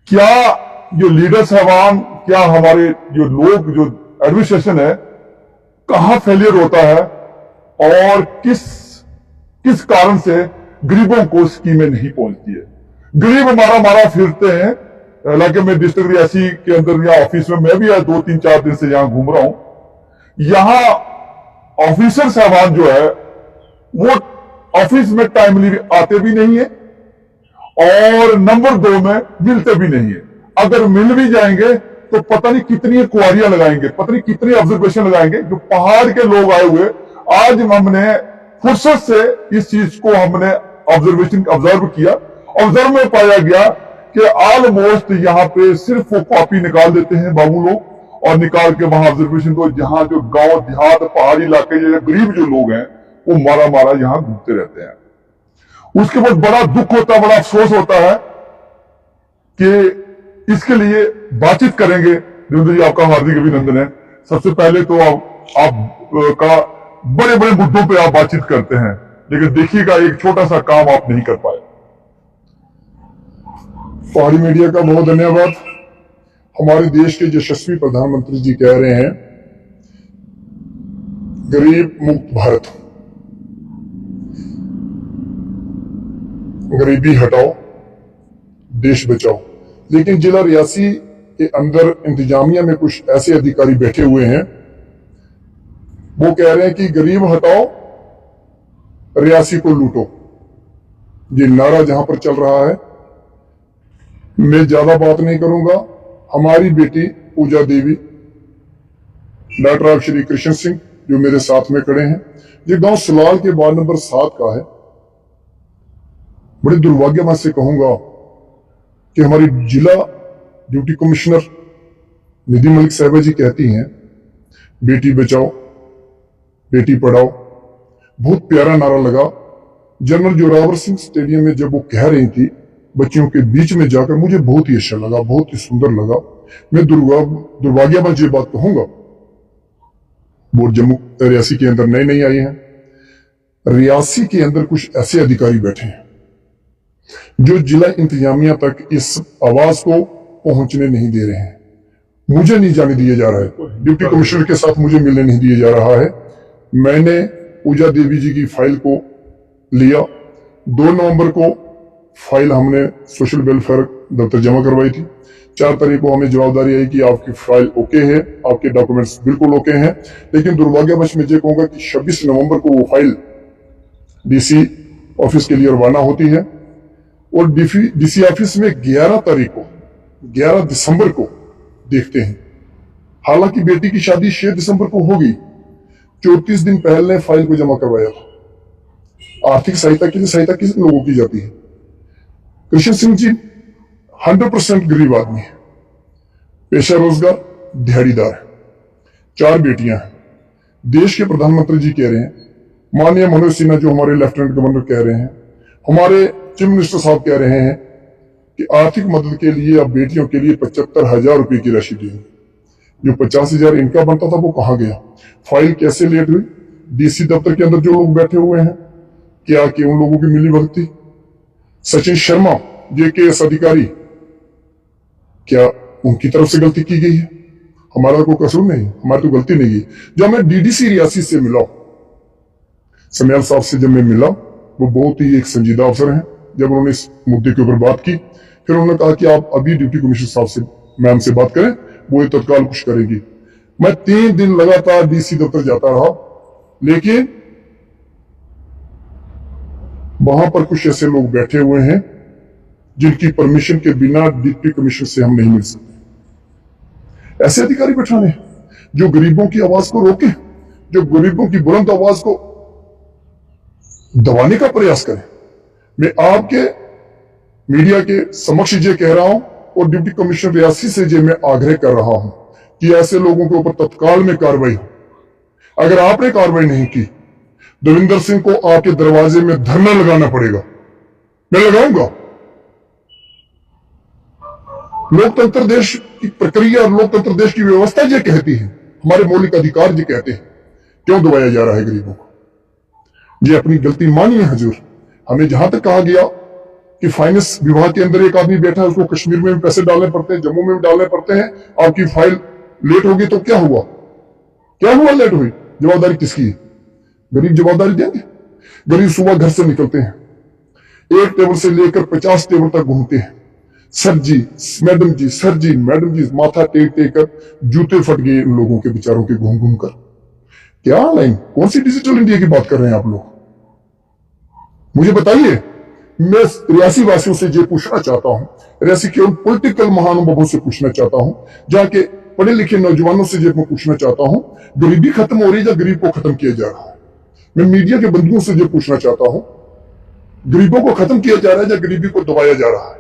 क्या जो लीडर साहबान, क्या हमारे जो लोग, जो एडमिनिस्ट्रेशन है, कहां फेलियर होता है और किस किस कारण से गरीबों को स्कीमें नहीं पहुंचती है। गरीब मारा मारा फिरते हैं। हालांकि मैं डिस्ट्रिक्ट रियासी के अंदर या ऑफिस में मैं भी 2-3-4 दिन से यहां घूम रहा हूं। यहां ऑफिसर साहबान जो है वो ऑफिस में टाइमली आते भी नहीं है और नंबर 2 में मिलते भी नहीं है। अगर मिल भी जाएंगे तो पता नहीं कितनी कुआरियां लगाएंगे, पता नहीं कितनी ऑब्जर्वेशन लगाएंगे। जो पहाड़ के लोग आए हुए, आज हमने फुर्सत से इस चीज को हमने ऑब्जर्व किया। ऑब्जर्व में पाया गया कि ऑलमोस्ट यहाँ पे सिर्फ वो कॉपी निकाल देते हैं बाबू लोग और निकाल के वहां ऑब्जर्वेशन को, जहां जो गांव देहात पहाड़ी इलाके गरीब जो लोग हैं वो मारा मारा यहां घूमते रहते हैं। उसके बाद बड़ा दुख होता है, बड़ा अफसोस होता है कि इसके लिए बातचीत करेंगे। देवेंद्र जी, आपका हार्दिक अभिनंदन है। सबसे पहले तो आप का बड़े बड़े मुद्दों पे आप बातचीत करते हैं, लेकिन देखिएगा एक छोटा सा काम आप नहीं कर पाए। पहाड़ी मीडिया का बहुत धन्यवाद। हमारे देश के यशस्वी प्रधानमंत्री जी कह रहे हैं गरीब मुक्त भारत, गरीबी हटाओ, देश बचाओ। लेकिन जिला रियासी के अंदर इंतजामिया में कुछ ऐसे अधिकारी बैठे हुए हैं, वो कह रहे हैं कि गरीब हटाओ, रियासी को लूटो। ये नारा जहां पर चल रहा है, मैं ज्यादा बात नहीं करूंगा। हमारी बेटी पूजा देवी, डॉक्टर ऑफ श्री कृष्ण सिंह, जो मेरे साथ में खड़े हैं, ये गांव सलाल के वार्ड नंबर 7 का है। बड़े दुर्भाग्य से कहूंगा कि हमारी जिला ड्यूटी कमिश्नर निधि मलिक साहिबा जी कहती हैं बेटी बचाओ बेटी पढ़ाओ। बहुत प्यारा नारा लगा। जनरल जोरावर सिंह स्टेडियम में जब वो कह रही थी बच्चियों के बीच में जाकर, मुझे बहुत ही अच्छा लगा, बहुत ही सुंदर लगा। मैं दुर्भाग्यवश ये बात कहूंगा, वो जम्मू रियासी के अंदर नई नई आई हैं। रियासी के अंदर कुछ ऐसे अधिकारी बैठे हैं जो जिला इंतजामिया तक इस आवाज को पहुंचने नहीं दे रहे हैं। मुझे नहीं जाने दिया जा रहा है, डिप्टी कमिश्नर के साथ मुझे मिलने नहीं दिया जा रहा है। मैंने पूजा देवी जी की फाइल को लिया। 2 नवंबर को फाइल हमने सोशल वेलफेयर दफ्तर जमा करवाई थी। 4 तारीख को हमें जवाबदारी आई कि आपकी फाइल ओके है, आपके डॉक्यूमेंट्स बिल्कुल ओके हैं। लेकिन दुर्भाग्यवश मैं ये कहूंगा कि 26 नवंबर को वो फाइल डीसी ऑफिस के लिए रवाना होती है और डीसी ऑफिस में 11 दिसंबर को देखते हैं। हालांकि बेटी की शादी 6 दिसंबर को होगी। 34 दिन पहले फाइल को जमा करवाया था। आर्थिक सहायता के लिए सहायता किस लोगों की जाती है? कृष्ण सिंह जी 100% गरीब आदमी है, पेशा रोजगार दिहाड़ीदार है, 4 बेटियां हैं। देश के प्रधानमंत्री जी कह रहे हैं, माननीय मनोज सिन्हा जो हमारे लेफ्टिनेंट गवर्नर कह रहे हैं, हमारे चीफ मिनिस्टर साहब कह रहे हैं कि आर्थिक मदद के लिए अब बेटियों के लिए 75,000 रुपए की राशि देंगे। जो 50,000 इनका बनता था वो कहां गया? फाइल कैसे लेट हुई? डीसी दफ्तर के अंदर जो लोग बैठे हुए हैं, क्या कि उन लोगों की मिली भगती? सचिन शर्मा जेकेएस अधिकारी, क्या उनकी तरफ से गलती की गई है? हमारा कोई कसूर नहीं, हमारी तो गलती नहीं है। जब मैं डीडीसी रियासी से मिला, समयाल साहब से जब मैं मिला, वो बहुत ही एक संजीदा अफसर हैं। जब उन्होंने इस मुद्दे के ऊपर बात की, फिर उन्होंने कहा कि आप अभी डिप्टी कमिश्नर साहब से, मैम से बात करें, वो तत्काल कुछ करेंगी। मैं 3 दिन लगातार डीसी दफ्तर जाता रहा, लेकिन वहां पर कुछ ऐसे लोग बैठे हुए हैं जिनकी परमिशन के बिना डिप्टी कमिश्नर से हम नहीं मिल सकते। ऐसे अधिकारी बैठाने हैं जो गरीबों की आवाज को रोके, जो गरीबों की बुलंद आवाज को दबाने का प्रयास करें। मैं आपके मीडिया के समक्ष ये कह रहा हूं और डिप्टी कमिश्नर रियासी से ये मैं आग्रह कर रहा हूं कि ऐसे लोगों के ऊपर तत्काल में कार्रवाई हो। अगर आपने कार्रवाई नहीं की, देवेंद्र सिंह को आपके दरवाजे में धरना लगाना पड़ेगा। मैं लगाऊंगा। लोकतंत्र देश की प्रक्रिया और लोकतंत्र देश की व्यवस्था ये कहती है, हमारे मौलिक अधिकार ये कहते हैं, क्यों दबाया जा रहा है गरीबों को? ये अपनी गलती मानिए हजूर। हमें जहां तक कहा गया कि फाइनेंस विभाग के अंदर एक आदमी बैठा है, उसको कश्मीर में भी पैसे डालने पड़ते हैं, जम्मू में भी डालने पड़ते हैं, आपकी फाइल लेट होगी तो क्या हुआ? क्या हुआ लेट हुई? जवाबदारी किसकी है? गरीब जवाबदारी देंगे? गरीब सुबह घर से निकलते हैं, एक टेबल से लेकर 50 टेबल तक घूमते हैं, सर जी मैडम जी, सर जी मैडम जी, माथा टेक टेक कर जूते फट गए इन लोगों के बेचारों के घूम घूम कर। क्या लाइन, कौन सी डिजिटल इंडिया की बात कर रहे हैं आप लोग? मुझे बताइए। मैं रियासी वासियों से ये पूछना चाहता हूं, रियासी केवल पॉलिटिकल महानुभावों से पूछना चाहता हूं, जाके पढ़े लिखे नौजवानों से ये मैं पूछना चाहता हूं, गरीबी खत्म हो रही है या गरीब को खत्म किया जा रहा है? मैं मीडिया के बंधुओं से ये पूछना चाहता हूं, गरीबों को खत्म किया जा रहा है या गरीबी को दबाया जा रहा है?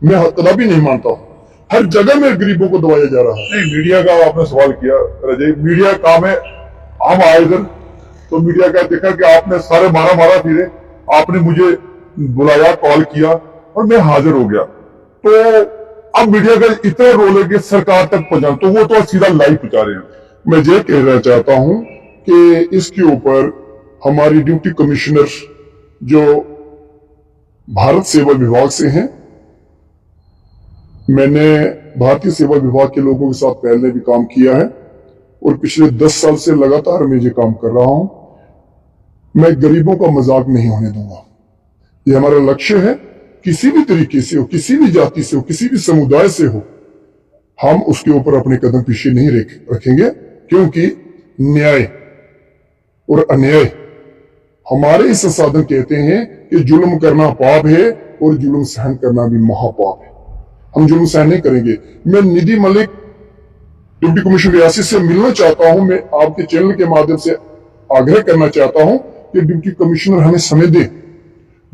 मैं कदापि नहीं मानता हूं, हर जगह में गरीबों को दबाया जा रहा है। नहीं, मीडिया का आपने सवाल किया रजय, मीडिया काम है, हम आए इधर तो मीडिया का देखा कि आपने सारे मारा फिरे, आपने मुझे बुलाया, कॉल किया और मैं हाजिर हो गया। तो अब मीडिया का इतना रोल है कि सरकार तक पहुंचा, तो वो तो सीधा लाइव पहुंचा रहे हैं। मैं ये कहना चाहता हूं कि इसके ऊपर हमारी ड्यूटी कमिश्नर जो भारत सेवा विभाग से हैं, मैंने भारतीय सेवा विभाग के लोगों के साथ पहले भी काम किया है और पिछले 10 साल से लगातार मैं ये काम कर रहा हूं। मैं गरीबों का मजाक नहीं होने दूंगा। ये हमारा लक्ष्य है, किसी भी तरीके से हो, किसी भी जाति से हो, किसी भी समुदाय से हो, हम उसके ऊपर अपने कदम पीछे नहीं रखेंगे, क्योंकि न्याय और अन्याय हमारे संसाधन कहते हैं कि जुल्म करना पाप है और जुल्म सहन करना भी महापाप है। हम जुल्म सहन नहीं करेंगे। मैं निधि मलिक डिप्टी कमिश्नर रियासी से मिलना चाहता हूं। मैं आपके चैनल के माध्यम से आग्रह करना चाहता हूं कि डिप्टी कमिश्नर हमें समय दे।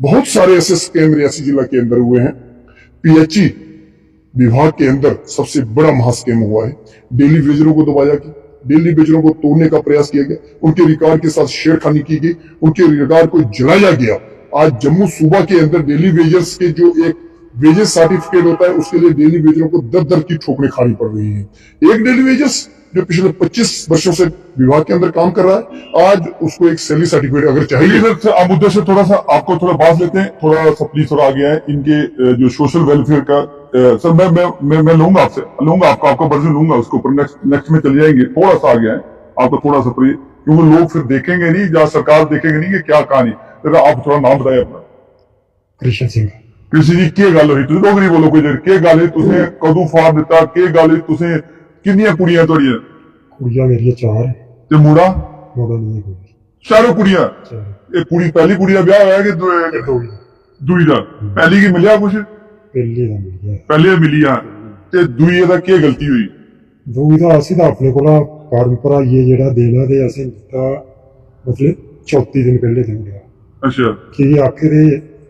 बहुत सारे ऐसे स्कैम रियासी जिला के अंदर हुए हैं। पीएचई विभाग के अंदर सबसे बड़ा महास्कैम हुआ है। डेली वेजरों को दबाया गया, डेली वेजरों को तोड़ने का प्रयास किया गया, उनके रिकॉर्ड के साथ छेड़खानी की गई, उनके रिकॉर्ड को जलाया गया। आज जम्मू सूबा के अंदर डेली वेजर्स के जो एक वेजेस सर्टिफिकेट होता है, उसके लिए डेली वेजरों को दर दर की ठोकरें खानी पड़ रही है। एक डेली वेजर्स जो पिछले 25 वर्षों से विभाग के अंदर काम कर रहा है, आज उसको एक सैलरी सर्टिफिकेट अगर चाहिए। सर आप मुद्दे से थोड़ा सा आपको थोड़ा बात लेते हैं, थोड़ा सा प्लीज थोड़ा आगे आए। इनके जो सोशल वेलफेयर का सर मैं लूंगा आपसे, लूंगा आपका वर्जन लूंगा, उसके ऊपर नेक्स्ट में चले जाएंगे। थोड़ा सा आगे आए, आपको थोड़ा सा क्योंकि लोग फिर देखेंगे नहीं, या सरकार देखेंगे नहीं कि क्या कहानी। तो आप थोड़ा नाम बताए अपना। कृष्ण सिंह। कृष्ण जी, के गल हुई, तुम डोगरी बोलो कोई देर, के गल तुसे कदू फाड़ दिता, के गल तुसे किन्नियां कुड़ियां तोड़ियां? कुड़ियां मेरियां 4 ते मुड़ा मुड़ा नहीं है कोई। चारों कुड़ियां? चार। एक कुड़ी पहली कुड़ी का ब्याह होया कि दुई दा? पहली की मिलिया कुछ? पहले दा मिल गया। पहले मिलिया ते दुई दा की गलती हुई? दुई दा असि तां अपने कोला परंपरा ये जेड़ा देना ते असें दित्ता, मतलब 34 दिन पहले देई ओड़ेआ। अच्छा, कि आखिर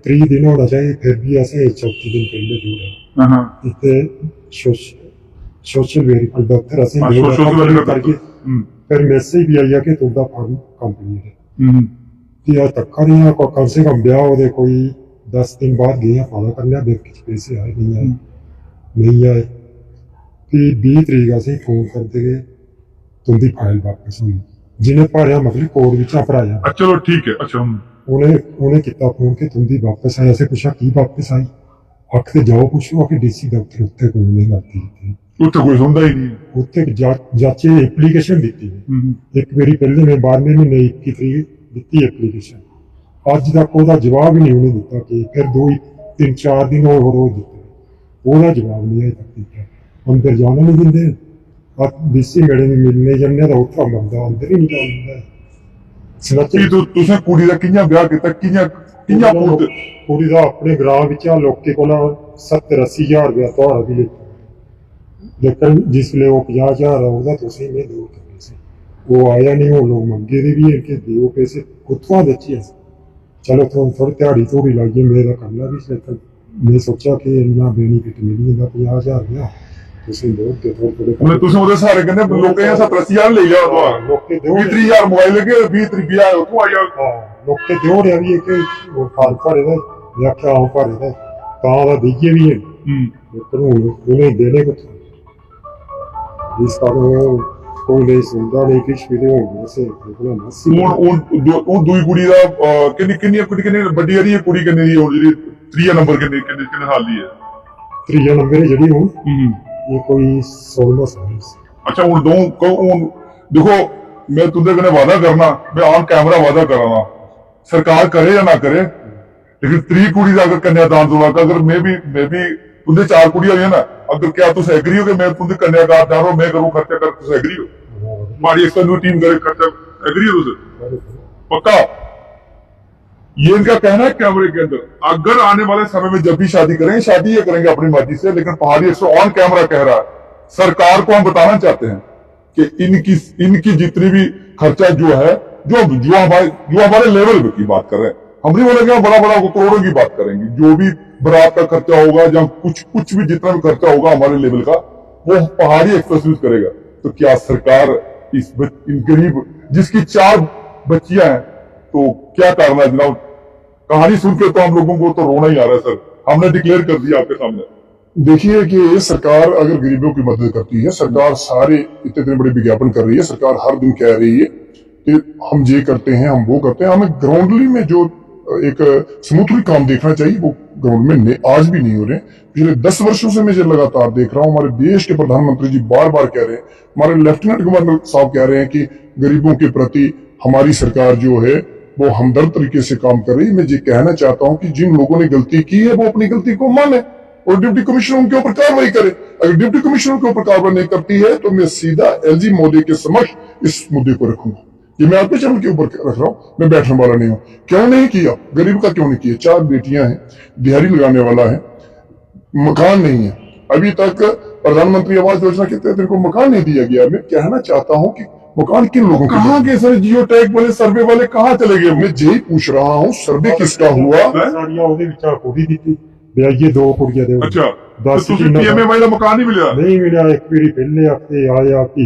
30 दिन होना चाहिए, फिर भी असें 34 दिन पहले देई ओड़ेआ। हां इत्ते सोशल वेरीफाई दफ्तर असें सोशल वेरीफाई करके फिर मैसेज भी आया कि तुंदा फॉर्म कंप्लीट है। कि आज तक नहीं को कम से कम ब्याह होदे कोई 10 दिन बाद गए फादा करने, बैंक च पैसे आए नहीं आए। कि 20 तरीक असें फोन करते गए, तुंदी फाइल वापस हुई। जिन्हें भरिया मतलब कोर्ट बिचा भराया। चलो ठीक है। अच्छा, उन्हें किता फोन कि तुंदी वापस आई। असें पूछा की वापस आई? आखते जाओ पुछो, आखिर डीसी दफ्तर उत्ते कोई नहीं करती, उत्थे कोई सुनता ही नहीं। उत्थे जाचे एप्लीकेशन दी। एक मेरी पहले मैं 12वें महीने 21 तरीक दी एप्लीकेशन, अज तक ओहदा जवाब ही नहीं उन्हें दिता। कि फिर 2-3-4 दिन और दिते, ओहदा जवाब नहीं अजे तक दिता। अंदर जाना नहीं दिंदे। डीसी मैडम भी मिलने जन्ने तो उत्थों बंदा अंदर ही नहीं जान दिंदा। तुसें कुड़ी दा कि'यां ब्याह कीता? कि'यां कुड़ी दा अपने ग्रां विचा लोकें कोला 70-80 हज़ार रुपया तोड़ा भी लेता, लेकिन जिसले वो 50,000 ओहदा तुसें में दूर करने से वो आया नहीं। वो लोग मंगे दे भी है कि देओ पैसे, कुत्थों दच्ची। चलो थोड़ी दिहाड़ी थोड़ी लाइए, मेरा करना भी, लेकिन मैं सोचा कि इन्ना बेनीफिट मिली जंदा 50,000 रुपया तुसें लोग के थोड़े मतलब तुसें ओहदे सहारे कन्नै लोकें 70-80,000 ले लिया तो लोकें दे 20-30,000 मोबाइल के 20 रुपया उत्थों आया। लोकें दे रहा भी है कि वो फार्म भरे दा या क्या आऊं भरे दा तां दा देइए भी है, लेकिन उन्हें देने को इस कारण कोई नहीं सुनता नहीं किश भी नहीं होंगे। ऐसे बोला मसी दुई कुड़ी दा किन्नी बड्डी हारी कुड़ी किन्नी दी हुण जेह्ड़ी त्रीया नंबर किन्ने साल दी है? त्रीया नंबर है जी हूँ ये कोई 16 साल से। अच्छा हूँ देखो मैं तुंदे कन्नै वादा करना, मैं ऑन कैमरा वादा कराना, सरकार करे या ना करे, लेकिन 3 कुड़ी का अगर कन्यादान दोगा, अगर मैं भी तुंदे 4 कुड़ियां हुई है ना, अगर क्या तुम एग्री हो कि मैं तुंदे कन्यादान दारो मैं करूं खर्चा कर, तुम एग्री हो? हमारी एक्सटर्नल टीम करे खर्चा, एग्री हो तुझे? पक्का? ये इनका कहना है कैमरे के अंदर। अगर आने वाले समय में जब भी शादी करेंगे, शादी ये करेंगे अपनी मर्जी से, लेकिन पहाड़ी एक्सप्रेस ऑन कैमरा कह रहा है, सरकार को हम बताना चाहते हैं कि इनकी जितनी भी खर्चा जो है, जो हमारे लेवल की बात कर रहे हैं, हम नहीं बोलेंगे बड़ा बड़ा करोड़ों की बात करेंगे, जो भी बारात का खर्चा होगा या कुछ भी जितना भी खर्चा होगा हमारे लेवल का, वो पहाड़ी एक्सप्रेस यूज करेगा। तो क्या सरकार इन गरीब जिसकी 4 बच्चियां हैं, तो क्या करना है जनाब? कहानी सुन के तो हम लोगों को तो रोना ही आ रहा है सर। हमने डिक्लेयर कर दिया आपके सामने। देखिए कि ये सरकार अगर गरीबों की मदद करती है, सरकार सारे इतने बड़े विज्ञापन कर रही है, सरकार हर दिन कह रही है कि हम ये करते हैं, हम वो करते हैं, हमें ग्राउंडली में जो एक स्मूथली काम देखना चाहिए वो ग्राउंड में आज भी नहीं हो रहे। पिछले 10 वर्षों से मैं ये लगातार देख रहा हूँ, हमारे देश के प्रधानमंत्री जी बार बार कह रहे हैं, हमारे लेफ्टिनेंट गवर्नर साहब कह रहे हैं कि गरीबों के प्रति हमारी सरकार जो है वो हमदर्द तरीके से काम कर रही है। मैं ये कहना चाहता हूं कि जिन लोगों ने गलती की है वो अपनी गलती को माने और डिप्टी कमिश्नर उनके ऊपर कार्रवाई करे। अगर डिप्टी कमिश्नर के ऊपर कार्रवाई नहीं करती है तो मैं सीधा एलजी मोदी के समक्ष इस मुद्दे को रखूंगा। ये मैं आपके चैनल के ऊपर रख रहा हूं, मैं बैठने वाला नहीं हूं। क्यों नहीं किया? गरीब का क्यों नहीं किया? 4 बेटियां हैं, दिहाड़ी लगाने वाला है, मकान नहीं है, अभी तक प्रधानमंत्री आवास योजना के तहत इनको मकान नहीं दिया गया। मैं कहना चाहता हूं कि मकान किन लोगों को? कहाँ के सर जियो टैग वाले सर्वे वाले कहाँ चले गए? मैं यही पूछ रहा हूँ, सर्वे किसका हुआ? ਸਾਰੀਆਂ ਉਹਦੇ ਵਿੱਚ ਆ ਕੁੜੀ ਦਿੱਤੀ ਵਿਆਹੀਏ 2 ਕੁੜੀਆਂ ਦੇ अच्छा दस तो किन्ना पीएमए ਦਾ ਮਕਾਨ ਨਹੀਂ ਮਿਲਿਆ? ਨਹੀਂ ਮਿਲਿਆ। ਇੱਕ ਵਾਰੀ ਪਹਿਲੇ ਹਫਤੇ ਆਇਆ ਕਿ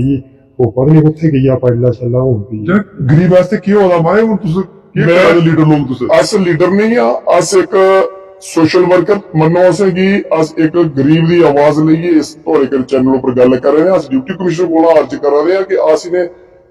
ਉਹ ਪਤਾ ਨਹੀਂ ਕਿੱਥੇ ਗਿਆ ਪਹਿਲਾ ਛੱਲਾ ਹੁਣ ਵੀ ਯਾਰ ਗਰੀਬ ਵਾਸਤੇ ਕੀ ਹੋਦਾ ਮਾਏ? ਹੁਣ ਤੁਸੀਂ ਕੀ ਮੈਂ ਲੀਡਰ ਲੋਕ ਤੁਸੀਂ अस लीडर नहीं हाँ, अस एक सोशल वर्कर मनो असेंगी, अस एक गरीब की आवाज लईए इस थोड़े चैनल पर गल कर रहे हैं। अस डिप्टी कमिश्नर को अर्ज कर रहे हैं कि अस इन्हें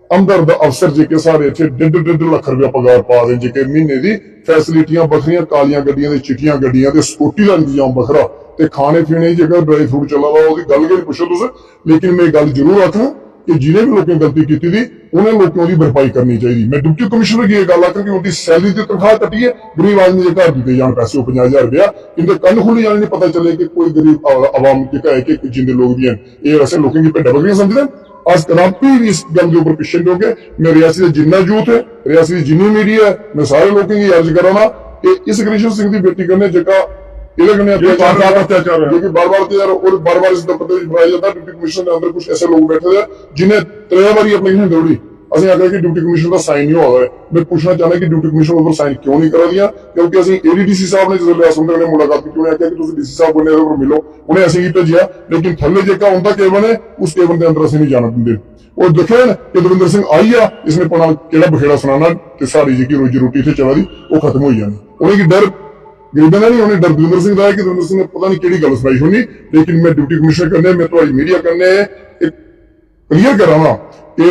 हमदर्द अफसर जेके सारे इतने 1.5 लाख रुपया पगार पा दें, जेके महीने की फैसिलिटियां बखरियां, कालियां गड्डियां ते चिट्टियां गड्डियां ते स्कूटी का इंतजाम बखरा ते खाने पीने की जगह ड्राई फ्रूट चला वा, ओदी गल गै पुछो तुस। लेकिन मैं गल जरूर आखां कि जिन्हें भी लोगों गलती की थी उन्हें लोगों की भरपाई करनी चाहिए। मैं डिप्टी कमिश्नर की गल आखां कि उनकी सैलरी की तनख्वाह कटी है, गरीब आदमी के घर दिते जान पैसे 50,000 रुपया, इनके कल खुली जाने नहीं पता चले कि कोई गरीब आवाम के कहे कि जिंदे लोग भी हैं ये ऐसे लोगों की भेडा बकरियां समझते हैं। आज कदापि भी इस गल के ऊपर पिछे नहीं होंगे। मैं रियासी का जिन्ना यूथ है, रियासी की जिन्नी मीडिया है, मैं सारे लोगों की अर्ज कराना कि इस कृष्ण सिंह की बेटी करने जगह बार-बार अत्याचार और बार-बार इस दफ्तर में बनाया जाता है। डिप्टी कमिश्नर के अंदर कुछ ऐसे लोग बैठे हैं जिन्हें 3 बार एप्लीकेशन दौड़ी, असं आकर कि डिप्टी कमिश्नर का साइन नहीं हुआ है। मैं पूछना चाहना कि डिप्टी कमिश्नर ऊपर साइन क्यों नहीं करा दिया? क्योंकि असं एडीडीसी साहब ने जो असुंदर ने मुलाकात की, उन्हें आख्या कि तुम डीसी साहब को मिलो, उन्हें असं ही भेजा, लेकिन थले जेका उनका केवन है उस केवन के अंदर असं नहीं जाना देंगे। और देखे कि दविंदर सिंह आई आ, इसने पना केड़ा बखेड़ा सुनाना कि सारी जी रोजी रोटी इतने चला दी वो खत्म हो जानी। उन्हें डर गरीबों का नहीं, उन्हें डर दविंदर सिंह का है कि दविंदर सिंह ने पता नहीं केड़ी गल सुनाई होनी। लेकिन मैं डिप्टी कमिश्नर करने, मैं तुम्हारी मीडिया करने क्लियर कराना कि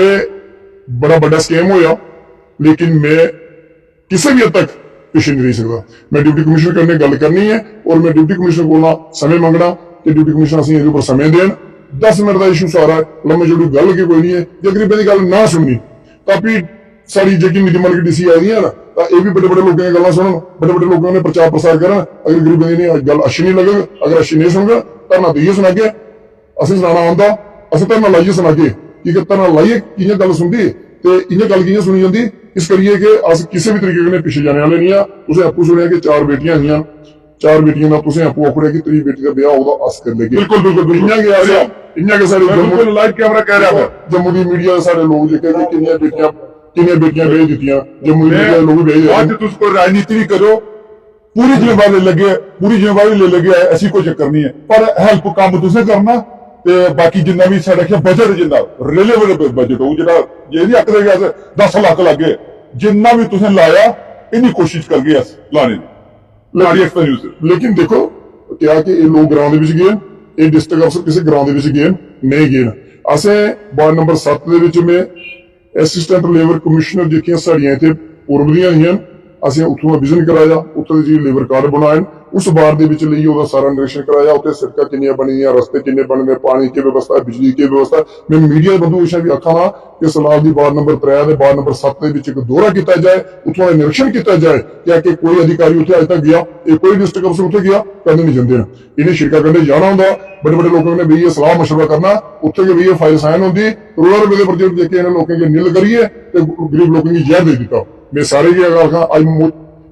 बड़ा बड़ा स्कैम होया, लेकिन मैं किसी भी हद तक पिछे नहीं रह सकता। मैं डिप्टी कमिश्नर करने गल करनी है और मैं डिप्टी कमिश्नर को समय मंगना कि डिप्टी कमिश्नर असं ये समय देन। 10 मिनट का इशू सारा लम्बे जोड़ी गल की कोई नहीं है। जो गरीबों की गल ना सुननी ताकि सारी जी निजी की डीसी आई है ना, तो ये भी बड़े बड़े लोगों की गल्लां सुनन, बड़े बड़े लोगों ने प्रचार प्रसार करन। अगर गरीबों की गल अच्छी नहीं लगे, अगर अच्छी नहीं सुनगा, धरना तो ये सुनागे, असं सुनाना आंदा, असं धरना लाइए सुनागे कि धरना लाइए कि'यां गल सुनदी ते इ'यां गल कि'यां सुनी जाती। इस करिए कि अस किसी भी तरीके कन्नै पिछे जाने वाले नहीं आ। तुसें आपू सुनिया कि 4 बेटियां हियां, 4 बेटियां का तुसें आपू आखड़िया कि 3 बेटी का ब्याह होगा अस कर लेगे। बिल्कुल बिल्कुल इ'यां गया इ'यां के सारे लाइव कैमरा कह रहा है जम्मू की मीडिया सारे लोग जेके किन्नियां बेटियां भेज दित्तियां, जम्मू की मीडिया लोग भेज आज तुझको राजनीति भी करो, पूरी जिम्मेवारी लगे, पूरी जिम्मेवारी ले लगे, ऐसी कोई चक्कर नहीं है। पर हेल्प काम तुसें करना ते बाकी जिन्ना भी साढ़े बजट जिन्ना रेलेवेबल बजट हो जिन्ना ये नहीं आखदे कि 10 लाख लगे, जिन्ना भी तुसें लाया इन्नी कोशिश कर गए लाने की। लेकिन देखो क्या कि ये लोग ग्रां दे विच गए, ये डिस्ट्रिक्ट अफसर किसी ग्रां दे विच गए नहीं गए। असें वार्ड नंबर 7 दे विच में असिस्टेंट लेबर कमिश्नर जेकियां साड़ियां इत्थे पूर्व दियां हियां ਅਸੀਂ ਉੱਥੋਂ ਦਾ ਵਿਜ਼ਨ ਕਰਾਇਆ, ਉੱਥੇ ਜੀ ਲੇਬਰ ਕਾਰਡ ਬਣਾਏ, उस बार ਦੇ ਵਿੱਚ ਲਈ ਉਹਦਾ ਸਾਰਾ ਨਿਰੀਖਣ ਕਰਾਇਆ, ਉੱਥੇ ਸੜਕਾਂ ਕਿੰਨੀਆਂ ਬਣੀਆਂ, ਰਸਤੇ ਕਿੰਨੇ ਬਣਨੇ, ਪਾਣੀ की व्यवस्था, बिजली की व्यवस्था। मैं मीडिया बंधु हमेशा भी आखा हाँ कि सलाल ਦੀ वार्ड नंबर 3 ਦੇ वार्ड नंबर 7 ਦੇ ਵਿੱਚ ਇੱਕ ਦੌਰਾ ਕੀਤਾ ਜਾਏ, ਉੱਥੋਂ ਦਾ ਨਿਰੀਖਣ ਕੀਤਾ ਜਾਏ ਕਿ ਕੋਈ ਅਧਿਕਾਰੀ ਉੱਥੇ ਅਜੇ ਤੱਕ ਗਿਆ, ਇਹ ਕੋਈ ਡਿਸਟ੍ਰਿਕਟ ਅਫਸਰ ਉੱਥੇ ਗਿਆ ਕਦੇ ਨਹੀਂ ਜਾਂਦੇ ਨੇ। ਇਹਨੇ ਸ਼ਿਰਕਾ ਕੰਡੇ ਜਾਣਾ ਹੁੰਦਾ, बड़े बड़े लोगों ने भी ये सलाह मशवरा करना, उत्थे के भी ये फाइल साइन होती, करोड़ों रुपए के प्रोजेक्ट देके इन्हें लोगों के नील करिए ते गरीब लोगों की जहर दे दिता। मैं सारे की गल कहा, आज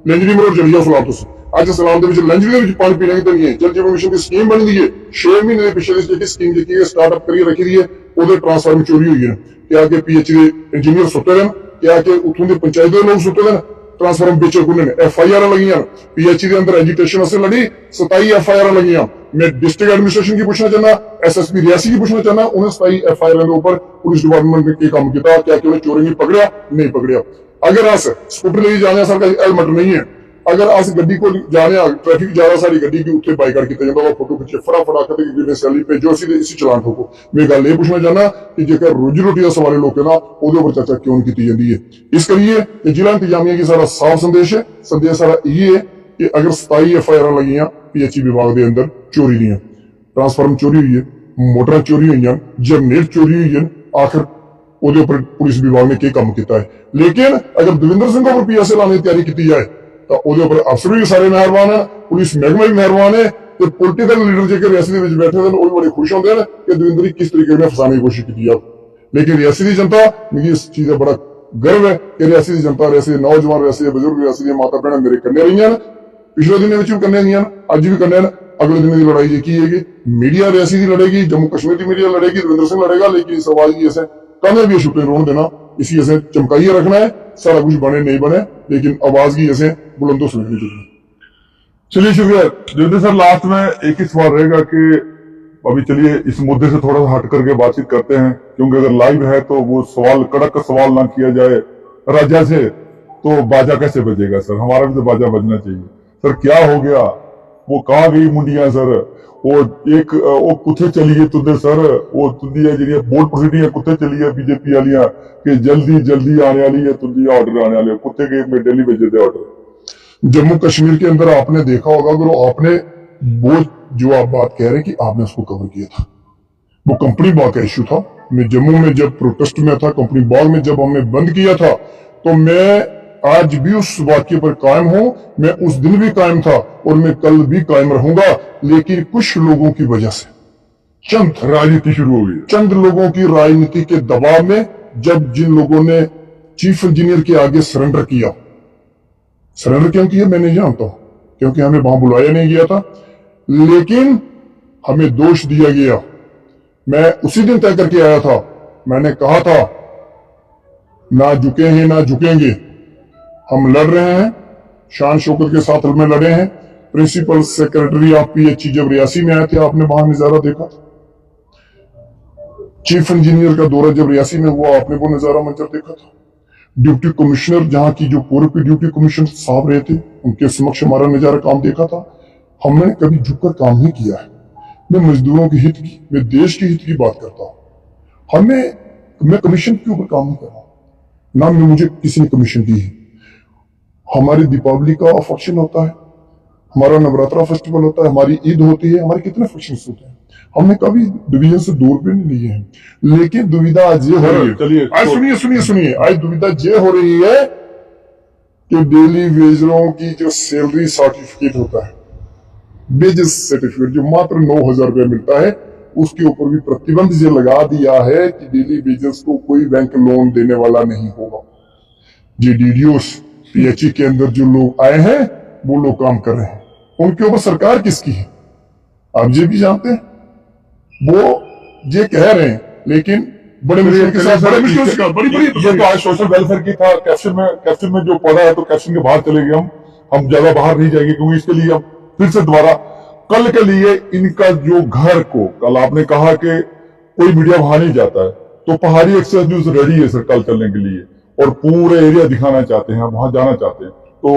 लंजरी मरोड़ चली जाओ सलाम तुम, ਅੱਜ ਸਲਾਮ ਦੇ ਵਿੱਚ ਲੰਜਰੀ ਦੇ ਵਿੱਚ ਪਾਣੀ ਪੀਣੇ की नहीं है। जल जीवन मिशन की स्कीम बनी दी है, 6 महीने ਦੇ ਪਿਛਲੇ ਜਿਹੜੀ ਸਕੀਮ ਲਿਖੀ ਹੈ ਸਟਾਰਟਅਪ ਕਰੀ ਰੱਖੀ ਦੀ ਹੈ, ਉਹਦੇ ਟ੍ਰਾਂਸਫਾਰਮ ਚੋਰੀ ਹੋਈ ਹੈ। ਕਿਹਾ ਕਿ ਪੀਐਚਡੀ ਦੇ ਇੰਜੀਨੀਅਰ ਸੁੱਤੇ ਨੇ, ਕਿਹਾ ਕਿ ਉੱਥੋਂ ਦੇ ਪੰਚਾਇਤ ਦੇ ਲੋਕ ਸੁੱਤੇ ਨੇ, ट्रांसफार्म बेचे कुने ने एफआईआर लगियां, पीएचई के अंदर एजुकेशन से लड़ी 27 एफआईआर लगियां। मैं डिस्ट्रिक्ट एडमिनिस्ट्रेशन की पूछना चाहना, एसएसपी रियासी की पूछना चाहना, उन्हें 27 एफआईआर के ऊपर पुलिस डिपार्टमेंट ने काम किया, क्या कि उन्हें चोरी पकड़ा नहीं पकड़ा। अगर अस स्कूटर लेके जाने सारा हेलमेट नहीं है, अगर अस गड्डी को जाने ट्रैफिक ज्यादा सारी गड्डी की उत्थे बाइकाट किया जाता, फोटो खिंचे फटाफट आकर जिन्हें सैलरी भेजो इसी चलान ठोको। मैं गल ये पूछना चाहना कि जेकर रोजी रोटी का सवाल लोग ना ਉਹਦੇ ਉੱਪਰ चर्चा क्यों नहीं की जाती है। इस करिए कि जिला इंतजामिया की सारा साफ संदेश है, संदेश सारा यही है कि अगर 27 एफआईआर लगियां पीएचई विभाग के अंदर चोरी दियां, ट्रांसफार्म चोरी हुई है, मोटर चोरी हुई, जनरेट चोरी हुई है, आखिर ਉਹਦੇ ਉੱਪਰ पुलिस विभाग ने क्या काम किया है। लेकिन अगर दविंदर सिंह को पीएसए लाने की तैयारी की जाए तो ਉਹਦੇ ਉੱਪਰ अफसर भी सारे मेहरबान है, पुलिस महकमा भी मेहरबान है, तो पोलिटिकल लीडर जेकर रियासी ਦੇ ਵਿੱਚ बैठे हैं वो भी बड़े खुश होते हैं कि दविंदर किस तरीके ने फसाने की कोशिश की है। लेकिन रियासी की जनता, मुझे इस चीज का बड़ा गर्व है कि रियासी की जनता, रियासी के नौजवान, रियासी के बुजुर्ग, रियासी के माता भैन मेरे कन्या रही हैं, पिछले दिनों भी कन्या रही, अज भी कन्या। अगले दिन की लड़ाई की है, मीडिया रियासी की लड़ेगी, जम्मू कश्मीर की मीडिया लड़ेगी, दविंदर सिंह लड़ेगा, लेकिन इस आवाज की ऐसे कदे भी छुट्टे रोन देना, इसी ऐसे चमकाइए रखना है, सारा कुछ बने नहीं बने, लेकिन आवाज की ऐसे बुलंदों सुननी चाहिए। चलिए शुक्रिया जोधे सर। लास्ट में एक ही सवाल रहेगा कि अभी चलिए इस मुद्दे से थोड़ा सा हट करके बातचीत करते हैं, क्योंकि अगर लाइव है तो वो सवाल कड़क सवाल ना किया जाए राजा से तो बाजा कैसे बजेगा सर, हमारा भी तो बाजा बजना चाहिए। सर क्या हो गया, वो कहाँ गई मुंडियां सर, वो एक वो कुत्थे चली है तुंदे सर, वो तुंदी है जी बोर्ड प्रोसीडिंग कुत्थे चली है बीजेपी वालियां कि जल्दी जल्दी आने वाली है, तुंदी ऑर्डर आने वाले कुत्थे के में दिल्ली भेजे थे ऑर्डर। जम्मू कश्मीर के अंदर आपने देखा होगा, अगर आपने वो जो आप बात कह रहे हैं कि आपने उसको कवर किया था, वो कंपनी बाग का इश्यू था। मैं जम्मू में जब प्रोटेस्ट में था, कंपनी बाग में जब हमने बंद किया था, तो मैं आज भी उस वाक्य पर कायम हूं, मैं उस दिन भी कायम था और मैं कल भी कायम रहूंगा। लेकिन कुछ लोगों की वजह से चंद राजनीति शुरू हो गई, चंद लोगों की राजनीति के दबाव में, जब जिन लोगों ने चीफ इंजीनियर के आगे सरेंडर किया, सरेंडर क्यों किया मैं नहीं जानता, क्योंकि हमें वहां बुलाया नहीं गया था, लेकिन हमें दोष दिया गया। मैं उसी दिन तय करके आया था, मैंने कहा था ना झुके हैं ना झुकेंगे, हम लड़ रहे हैं, शान शौकत के साथ में लड़े हैं। प्रिंसिपल सेक्रेटरी ऑफ पीएचई जब रियासी में आए थे, आपने वहां नजारा देखा था। चीफ इंजीनियर का दौरा जब रियासी में हुआ, आपने वो नजारा मंजर देखा था। डिप्टी कमिश्नर जहां की जो पूर्व के डिप्टी कमिश्नर साहब रहे थे, उनके समक्ष हमारा नजारा काम देखा था। हमने कभी झुककर काम नहीं किया है। मैं मजदूरों के हित की, मैं देश के हित की बात करता हूं। मैं कमीशन के ऊपर काम नहीं कर रहा हूं, ना मैं मुझे किसी ने कमीशन दी है। हमारी दीपावली का फंक्शन होता है, हमारा नवरात्रा फेस्टिवल होता है, हमारी ईद होती है, हमारे कितने फंक्शन होते हैं, हमने कभी डिवीजन से 2 रुपये नहीं लिए हैं। लेकिन दुविधा आज ये हो रही है, चलिए आज सुनिए आज दुविधा ये हो रही है कि डेली वेजरों की जो सैलरी सर्टिफिकेट होता है, वेजेस सर्टिफिकेट जो मात्र 9,000 रुपया मिलता है, उसके ऊपर भी प्रतिबंध ये लगा दिया है कि डेली वेजर्स को कोई बैंक लोन देने वाला नहीं होगा। जी डीडीओस पीएचई के अंदर जो लोग आए हैं वो लोग काम कर रहे हैं, उनके ऊपर सरकार किसकी है आप ये भी जानते हैं। वो ये कह रहे हैं, लेकिन बड़े मुश्किल के साथ बड़ी ये तो आज सोशल वेलफेयर की था। कैप्शन में जो पौधा है तो कैप्शन के बाहर चले गए, हम ज्यादा बाहर नहीं जाएंगे, क्योंकि इसके लिए हम फिर से दोबारा कल के लिए इनका जो घर को, कल आपने कहा कि कोई मीडिया वहां नहीं जाता है, तो पहाड़ी एक्सप्रेस न्यूज रेडी है सर कल चलने के लिए, और पूरे एरिया दिखाना चाहते हैं, वहां जाना चाहते हैं। तो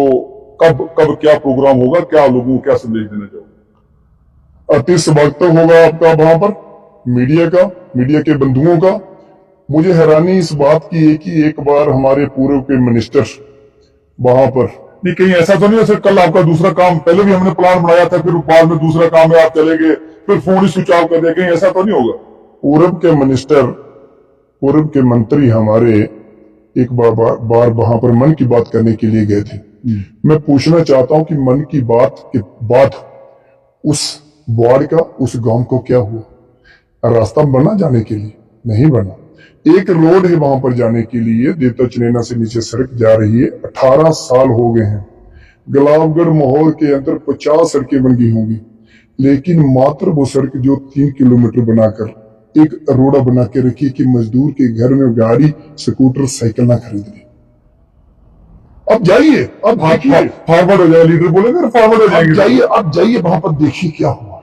कब क्या प्रोग्राम होगा, क्या लोगों को क्या संदेश देना चाहोगे? अति स्वागत होगा आपका वहां पर, मीडिया का, मीडिया के बंधुओं का। मुझे हैरानी इस बात की है कि एक बार हमारे पूर्व के मिनिस्टर वहां पर नहीं कहीं ऐसा तो नहीं है सर कल आपका दूसरा काम, पहले भी हमने प्लान बनाया था, फिर बाद में दूसरा काम है आप चले गए, फिर फोन ही स्विच ऑफ कर दिया, कहीं ऐसा तो नहीं होगा? पूर्व के मंत्री हमारे एक बार वहां पर मन की बात करने के लिए गए थे। मैं पूछना चाहता हूं कि मन की बात के बाद उस वार्ड का, उस गांव को क्या हुआ? रास्ता बना जाने के लिए? नहीं बना। एक रोड है वहां पर जाने के लिए, देवता चनेना से नीचे सड़क जा रही है, 18 साल हो गए हैं। गुलाबगढ़ माहौल के अंदर 50 सड़कें बन गई होंगी, लेकिन मात्र वो सड़क जो 3 किलोमीटर बनाकर एक रोड़ा बना के रखी कि मजदूर के घर में गाड़ी, स्कूटर, साइकिल ना खरीद ले। अब जाइए, अब देखिए, फॉरवर्ड हो जाए, लीडर बोलेंगे फॉरवर्ड हो जाएंगे। अब जाइए वहां पर देखिए क्या हुआ,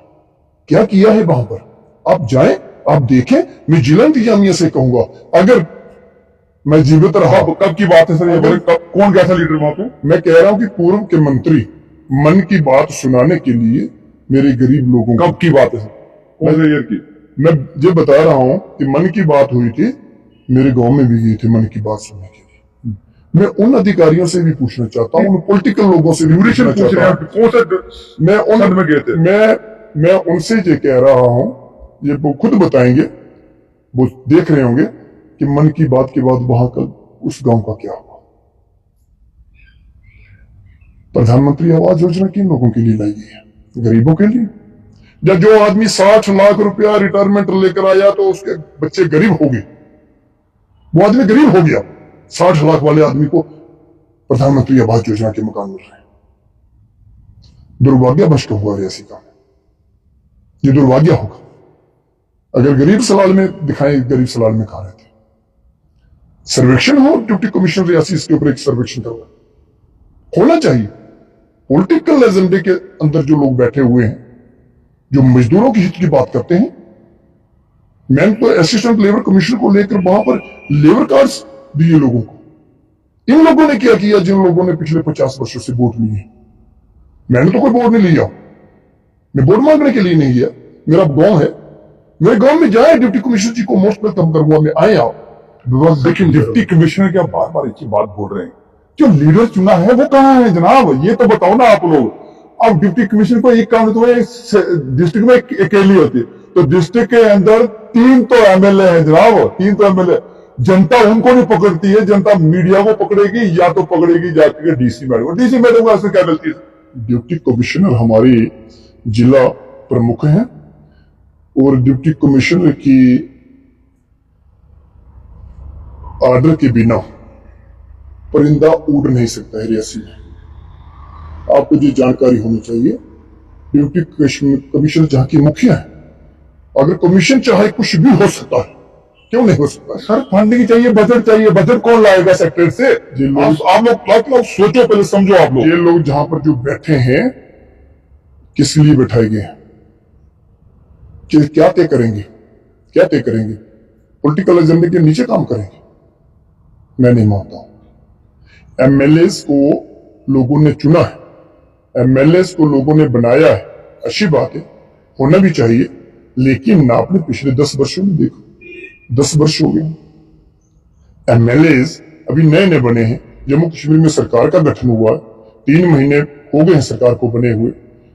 क्या किया है वहां पर। आप जाएं, आप देखें। मैं जिला इंतजामिया से कहूंगा, अगर मैं जीवित रहा। कब की बात है सर ये बोले, कौन गया था लीडर वहां पे? मैं कह रहा हूं कि पूर्व के मंत्री मन की बात सुनाने के लिए मेरे गरीब लोगों को। कब की बात है सर, कौन से ईयर की? मैं ये बता रहा हूं कि मन की बात हुई थी, मेरे गांव में भी गई थी मन की बात सुनने के लिए। मैं उन अधिकारियों से भी पूछना चाहता हूं, उन पॉलिटिकल लोगों से भी पूछना चाहता हूं। कौन से मैं उन में गए थे? मैं उनसे ये कह रहा हूं, ये वो खुद बताएंगे, वो देख रहे होंगे कि मन की बात के बाद वहां कल उस गांव का क्या हुआ। प्रधानमंत्री आवास योजना किन लोगों के लिए लाई गई है? गरीबों के लिए। जब जो आदमी 60 लाख रुपया रिटायरमेंट लेकर आया तो उसके बच्चे गरीब हो गए, वो आदमी गरीब हो गया। 60 लाख वाले आदमी को प्रधानमंत्री आवास योजना के मकान मिल रहे हैं। दुर्भाग्यवश हुआ रियासी का, ये दुर्भाग्य होगा। अगर गरीब सलाल में दिखाएं, गरीब सलाल में कहा रहते। सर्वेक्षण हो, डिप्टी कमिश्नर रियासी इसके ऊपर एक सर्वेक्षण करवा होना चाहिए। पॉलिटिकल एजेंडे के अंदर जो लोग बैठे हुए हैं, जो मजदूरों की हित की बात करते हैं, मैंने तो असिस्टेंट लेबर कमिश्नर को लेकर वहां पर लेबर कार्ड्स दिए लोगों को। इन लोगों ने क्या किया जिन लोगों ने पिछले 50 वर्षों से वोट लिए? मैंने तो कोई वोट नहीं लिया, मैं वोट मांगने के लिए नहीं गया। मेरा गांव है, मेरे गांव में जाए, डिप्टी कमिश्नर जी को मोस्ट वेलकम करूंगा मैं, आए आप। लेकिन डिप्टी कमिश्नर क्या बार बार एक ही बात बोल रहे हैं, जो लीडर चुना है वो कहाँ है जनाब? ये तो बताओ ना आप लोग। अब डिप्टी कमिश्नर को एक काम तो डिस्ट्रिक्ट में अकेली होती है, तो डिस्ट्रिक्ट के अंदर 3 तो एमएलए है जनाब, 3 तो एमएलए। जनता उनको नहीं पकड़ती है, जनता मीडिया को पकड़ेगी, या तो पकड़ेगी जाके डीसी मैडम। डीसी मैडम का क्या गलती है? डिप्टी कमिश्नर हमारे जिला प्रमुख हैं, और डिप्टी कमिश्नर की ऑर्डर के बिना परिंदा उड़ नहीं सकता है रियासी में। आपको ये जानकारी होनी चाहिए। डिप्टी कमिश्नर जहां की मुखिया है, अगर कमीशन चाहे कुछ भी हो सकता है, क्यों नहीं हो सकता? सर फंडिंग चाहिए, बजट चाहिए, बजट कौन लाएगा सेक्टर से? आप लोग सोचो, पहले समझो आप लोग। ये लोग जहां पर जो बैठे हैं, किस लिए बैठाए गए हैं? क्या तय करेंगे? क्या तय करेंगे? पॉलिटिकल एजेंडे के नीचे काम करेंगे? मैं नहीं मानता हूं। एमएलए को लोगों ने चुना है, एमएलए को लोगों ने बनाया है, अच्छी बात है, होना भी चाहिए। लेकिन ना आपने पिछले 10 वर्षों में देखो, 10 वर्ष हो गए। एमएलए अभी नए नए बने हैं। जम्मू कश्मीर में सरकार का गठन हुआ है, 3 महीने हो गए हैं सरकार को बने हुए।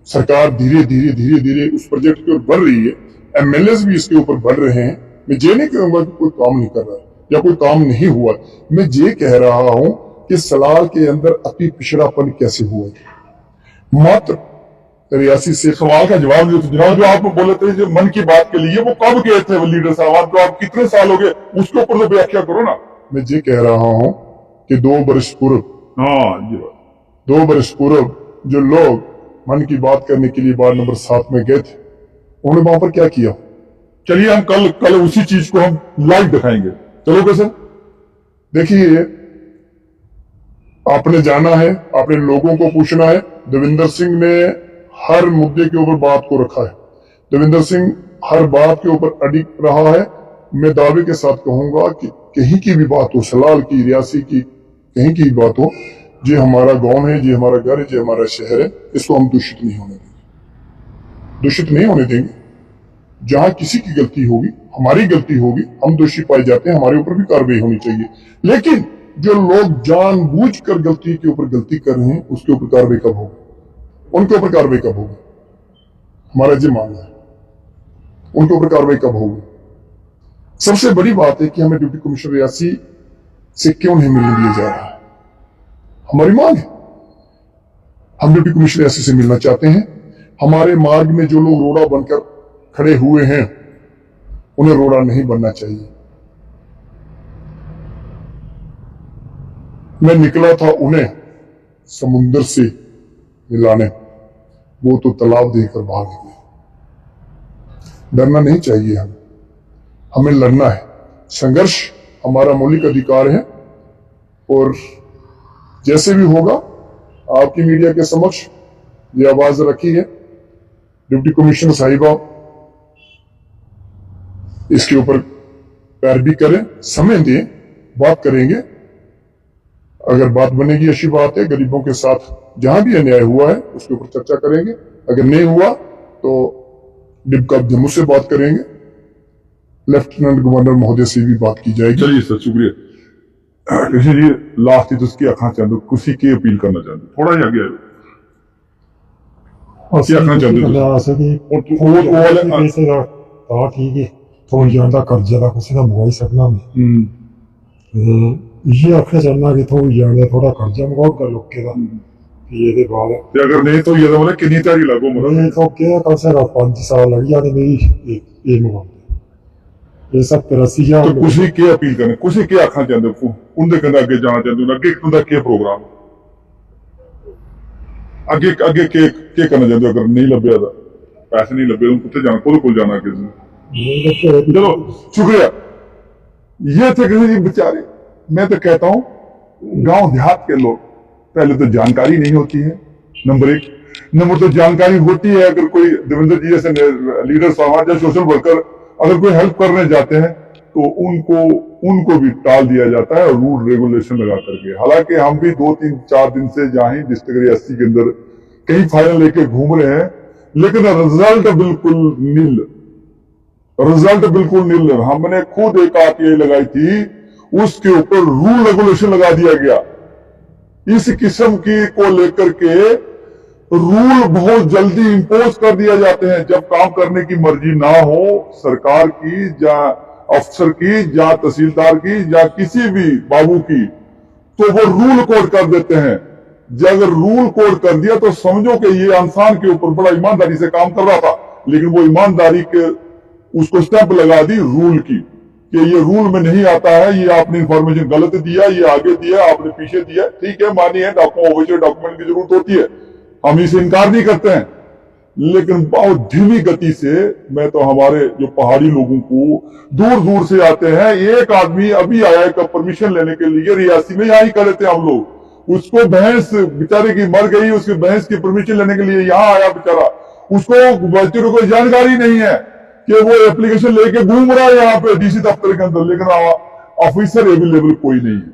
सरकार धीरे धीरे उस प्रोजेक्ट की ओर बढ़ रही है, एमएलए भी इसके ऊपर बढ़ रहे हैं। मैं ये नहीं कहूंगा कि कोई काम नहीं कर रहा है या कोई काम नहीं हुआ। मैं ये कह रहा हूं कि सलाल के अंदर अति पिछड़ापन कैसे हुआ है। मात्र रियासी से सवाल का जवाब जो आप बोले थे जो मन की बात के लिए, वो कब गए थे वो लीडर साहब? तो आप कितने साल हो गए, उसके ऊपर तो व्याख्या करो ना। मैं ये कह रहा हूं कि 2 वर्ष पूर्व, हाँ, 2 वर्ष पूर्व जो लोग मन की बात करने के लिए वार्ड नंबर 7 में गए थे, उन्होंने वहां पर क्या किया? चलिए हम कल उसी चीज को हम लाइव दिखाएंगे। चलोगे सर? देखिए, आपने जाना है, आपने लोगों को पूछना है। देवेंद्र सिंह ने हर मुद्दे के ऊपर बात को रखा है। देवेंद्र सिंह हर बात के ऊपर अडिग रहा है। मैं दावे के साथ कहूंगा कि कहीं की भी बात हो, सलाल की, रियासी की, कहीं की भी बात हो, ये हमारा गांव है, ये हमारा घर है, ये हमारा शहर है, इसको हम दूषित नहीं होने देंगे, दूषित नहीं होने देंगे। जहां किसी की गलती होगी, हमारी गलती होगी, हम दोषी पाए जाते हैं, हमारे ऊपर भी कार्रवाई होनी चाहिए। लेकिन जो लोग जानबूझकर गलती के ऊपर गलती कर रहे हैं उसके ऊपर कार्रवाई कब होगी, उनके ऊपर कार्रवाई कब होगी, हमारा ये मानना है, उनके ऊपर कार्रवाई कब होगी। सबसे बड़ी बात है कि हमें डिप्टी कमिश्नर रियासी से क्यों नहीं मिलने दिया जा रहा है, हमारी मांग है, हम डिप्टी कमिश्नर रियासी से मिलना चाहते हैं। हमारे मार्ग में जो लोग रोड़ा बनकर खड़े हुए हैं उन्हें रोड़ा नहीं बनना चाहिए। मैं निकला था उन्हें समुद्र से मिलाने, वो तो तालाब देखकर भाग गए। डरना नहीं चाहिए, हमें लड़ना है। संघर्ष हमारा मौलिक अधिकार है और जैसे भी होगा आपकी मीडिया के समक्ष ये आवाज रखी है। डिप्टी कमिश्नर साहिबा इसके ऊपर पैरवी करें, समय दें, बात करेंगे। अगर बात बनेगी अच्छी बात है, गरीबों के साथ जहां भी अन्याय हुआ है उसके ऊपर चर्चा करेंगे। अगर नहीं हुआ तो डिप्टी जम्मू से बात करेंगे, लेफ्टिनेंट गवर्नर महोदय से भी बात की जाएगी। चलिए सर, शुक्रिया। कृष्ण जी, लास्ट तुझकी अखा चाहते कुछ की अपील करना चाहते, थोड़ा ही आगे आए। ਅਸੀਂ ਆਖਣਾ ਚਾਹੁੰਦੇ ਗੱਲ ਆ ਸਕੀ ਕਿਸੇ ਦਾ ਤਾਂ ਠੀਕ ਹੈ ਥੋੜੀ ਜਾਂਦਾ ਕਰਜ਼ਾ ਦਾ ਕਿਸੇ ਦਾ ਮਗਵਾਈ ਸਕਣਾ ਮੈਂ ਇਹ ਆਖਿਆ ਚਾਹੁੰਦਾ ਕਿ ਥੋੜੀ ਜਾਂਦਾ ਥੋੜਾ ਕਰਜ਼ਾ ਮਗਵਾਉਗਾ ਲੋਕੇ ਦਾ ਵੀ ਇਹਦੇ ਬਾਅਦ ਤੇ ਅਗਰ ਨਹੀਂ तो ये मतलब कितनी तारी लागो मतलब ਇਹ ਤਾਂ ਕਿਹਾ ਕਮ ਸੇ ਕਮ 5 ਸਾਲ ਲੱਗ ਜਾਣੇ ਮੇਰੀ ਇਹ ਮਗਵਾਉਂਦੇ ਇਹ 70-80 तो कुछ की अपील करने, कुछ की आखना चाहते उनके कहते अगे जाना चाहते अगे उनका क्या प्रोग्राम अगे अगे के करना चाहते अगर नहीं लभ्या पैसे नहीं लभे कुत्ते जाना खुद को जाना किसी चलो शुक्रिया। ये थे कृष्ण जी बेचारे। मैं तो कहता हूं गांव देहात के लोग पहले तो जानकारी नहीं होती है, नंबर 1। नंबर 2 जानकारी होती है अगर कोई देवेंद्र जी जैसे लीडर समाज या सोशल वर्कर अगर कोई हेल्प करने जाते हैं तो उनको भी टाल दिया जाता है और रूल रेगुलेशन लगा करके। हालांकि हम भी 2-3-4 दिन से जहां डिस्ट्रिक्ट रियासी के अंदर कई फाइल लेके घूम रहे हैं, लेकिन रिजल्ट बिल्कुल नील, रिजल्ट बिल्कुल नील। हमने खुद एक आरटीआई लगाई थी, उसके ऊपर रूल रेगुलेशन लगा दिया गया। इस किस्म की को लेकर के रूल बहुत जल्दी इंपोज कर दिया जाते हैं जब काम करने की मर्जी ना हो सरकार की या अफसर की या तहसीलदार की या किसी भी बाबू की, तो वो रूल कोड कर देते हैं। जब अगर रूल कोड कर दिया तो समझो कि ये इंसान के ऊपर बड़ा ईमानदारी से काम कर रहा था, लेकिन वो ईमानदारी के उसको स्टैंप लगा दी रूल की कि ये रूल में नहीं आता है, ये आपने इंफॉर्मेशन गलत दिया, ये आगे दिया, आपने पीछे दिया। ठीक है, मानिए डॉक्यूमेंट की जरूरत होती है, हम इसे इनकार नहीं करते हैं, लेकिन बहुत धीमी गति से। मैं तो हमारे जो पहाड़ी लोगों को दूर दूर से आते हैं, एक आदमी अभी आया है परमिशन लेने के लिए रियासी में, यहाँ ही खड़े थे हम लोग, उसको भैंस बेचारे की मर गई, उसकी भैंस की परमिशन लेने के लिए यहाँ आया बेचारा, उसको बच्चों को जानकारी नहीं है कि वो एप्लीकेशन लेके घूम रहा है यहाँ पे डीसी दफ्तर के अंदर, लेकिन ऑफिसर अवेलेबल कोई नहीं है।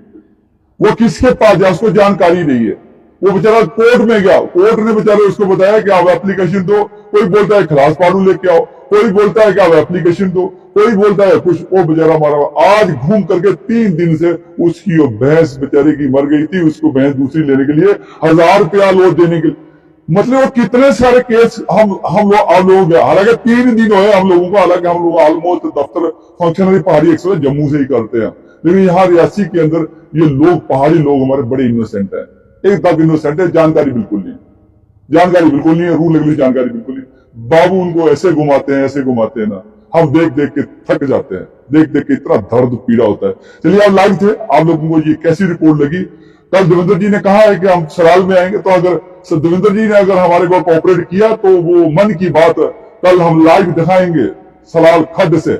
वो किसके पास जाए उसको जानकारी नहीं है। वो बेचारा कोर्ट में गया, कोर्ट ने बेचारे उसको बताया कि आप एप्लीकेशन दो, कोई बोलता है खलास पारू लेके आओ, कोई बोलता है कि आप एप्लीकेशन दो, कोई बोलता है कुछ। वो बेचारा मारा आज घूम करके 3 दिन से उसकी वो भैंस बेचारे की मर गई थी, उसको भैंस दूसरी लेने के लिए 1000 रुपया लोन देने के लिए, मतलब वो कितने सारे केस हम लोग हालांकि 3 दिन हुए हम लोगों को, हालांकि हम लोग ऑलमोस्ट दफ्तर फंक्शनरी पहाड़ी एक्सप्रेस जम्मू से ही करते हैं, लेकिन यहाँ रियासी के अंदर ये लोग पहाड़ी लोग हमारे बड़े इनोसेंट है, एकदम इनोसेंट है, जानकारी बिल्कुल नहीं, जानकारी बिल्कुल नहीं है, रूल रेगुलेशन जानकारी बिल्कुल नहीं। बाबू उनको ऐसे घुमाते हैं, ऐसे घुमाते हैं ना, हम देख देख के थक जाते हैं, देख देख के इतना दर्द पीड़ा होता है। चलिए आप लाइव थे, आप लोगों को ये कैसी रिपोर्ट लगी? कल देवेंद्र जी ने कहा है कि हम सराल में आएंगे, तो अगर देवेंद्र जी ने अगर हमारे को कोऑपरेट किया तो वो मन की बात कल हम लाइव दिखाएंगे सलाल खड्ड से।